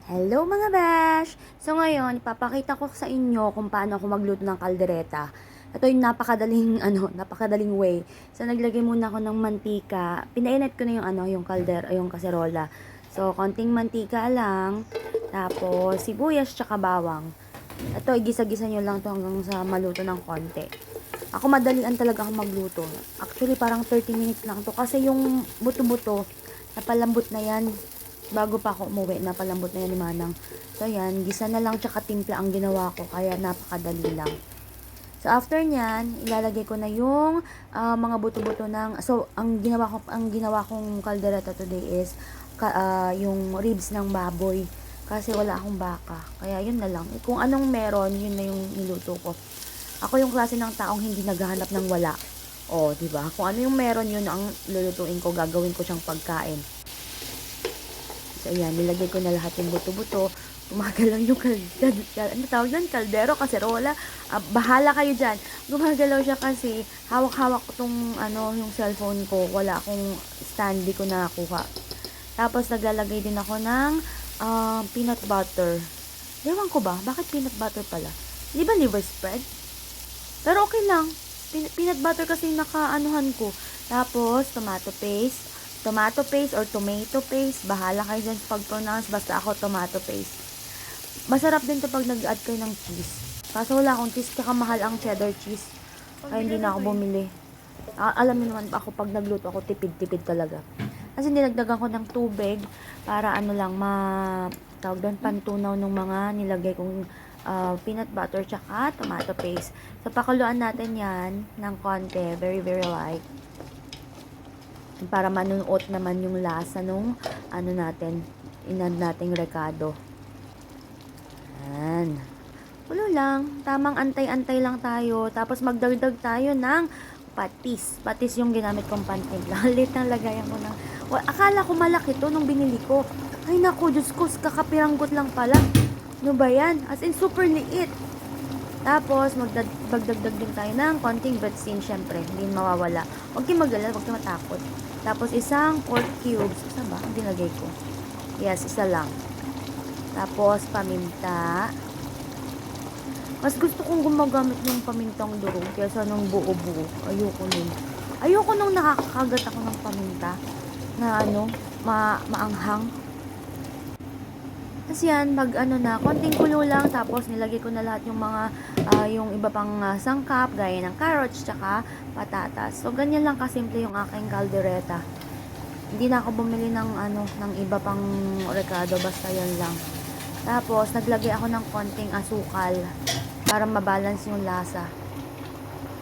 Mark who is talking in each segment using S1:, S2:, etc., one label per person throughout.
S1: Hello mga bash! So ngayon, ipapakita ko sa inyo kung paano ako magluto ng kaldereta. Ito yung napakadaling, napakadaling way. So naglagay muna ako ng mantika. Pinainit ko na yung yung kaserola. So konting mantika lang. Tapos sibuyas tsaka bawang. Ito, igisa-gisa nyo lang to hanggang sa maluto ng konti. Ako madalian talaga ako magluto. Actually, parang 30 minutes lang to. Kasi yung buto-buto, napalambot na yan. Bago pa ako umuwi, napalambot na yan ni Manang. So, yan. Gisa na lang tsaka timpla ang ginawa ko. Kaya, napakadali lang. So, after nyan, ilalagay ko na yung mga buto-buto ng... So, ang ginawa kong kaldereta today is yung ribs ng baboy. Kasi wala akong baka. Kaya, yun na lang. Kung anong meron, yun na yung niluto ko. Ako yung klase ng taong hindi naghahanap ng wala. O, di ba? Kung ano yung meron, yun ang lulutuin ko. Gagawin ko siyang pagkain. So, ayan, nilagay ko na lahat yung buto-buto. Gumagalaw yung ano tawag doon? Kaldero, kaserola. Bahala kayo dyan. Gumagalaw siya kasi hawak-hawak ko tong yung cellphone ko. Wala akong stand, di ko nakakuha. Tapos, naglalagay din ako ng peanut butter. Ewan ko ba? Bakit peanut butter pala? Di ba liver spread? Pero okay lang. Peanut butter kasi nakaanuhan ko. Tapos, tomato paste or tomato paste. Bahala kayo dyan sa pag-pronounce. Basta ako tomato paste. Masarap din to pag nag-add kayo ng cheese. Kaso wala akong cheese. Kaka mahal ang cheddar cheese. Kaya hindi na ako bumili. Alam niyo naman ako pag nagluto ako tipid-tipid talaga. Kasi nilagdagan ko ng tubig para tawag doon, pantunaw ng mga nilagay kong peanut butter tsaka tomato paste. So, pakuluan natin yan ng konti. Very, very light. Para manuot naman yung lasa nung inad nating rekado. Yan. Kulo lang. Tamang antay-antay lang tayo. Tapos magdagdag tayo ng patis. Patis yung ginamit kong pantimpla. Lit ng lagayan ko ng... Akala ko malaki to nung binili ko. Ay naku, Diyos ko, kakapiranggot lang pala. Ano ba yan? As in, super liit. Tapos, magdagdag din tayo ng konting betsin, syempre. Hindi mawawala. Huwag kayong magalala, huwag kayong matakot. Tapos, isang pork cubes. Isa ba? Ang dinagay ko. Yes, isa lang. Tapos, paminta. Mas gusto kong gumagamit ng pamintang durog kaysa nung buo-buo. Ayoko nun. Ayoko nung nakakagat ako ng paminta na maanghang. Tapos yan, konting kulo lang, tapos nilagay ko na lahat yung mga, yung iba pang sangkap, gaya ng carrots, tsaka patatas. So, ganyan lang kasimple yung aking kaldereta. Hindi na ako bumili ng iba pang rekado, basta yan lang. Tapos, naglagay ako ng konting asukal para mabalance yung lasa.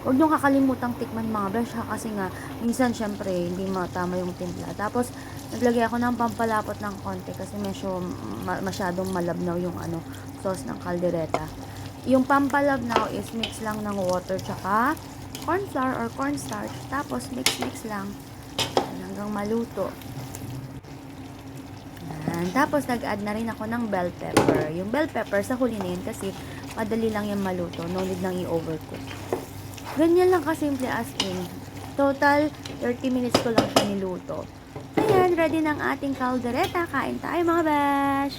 S1: Huwag niyong kakalimutang tikman mga besh ha, kasi nga, minsan syempre, hindi matama yung timpla. Tapos, naglagay ako ng pampalapot ng konti kasi masyadong malabnaw yung sauce ng kaldereta. Yung pampalabnaw is mix lang ng water tsaka corn flour or cornstarch. Tapos, mix lang hanggang maluto. Yan. Tapos, nag-add na rin ako ng bell pepper. Yung bell pepper, sa huli na yun kasi madali lang yung maluto. No need nang i-overcook. Ganyan lang kasimple as in. Total, 30 minutes ko lang siya niluto. Ayan, ready ng ating kaldereta. Kain tayo mga bash!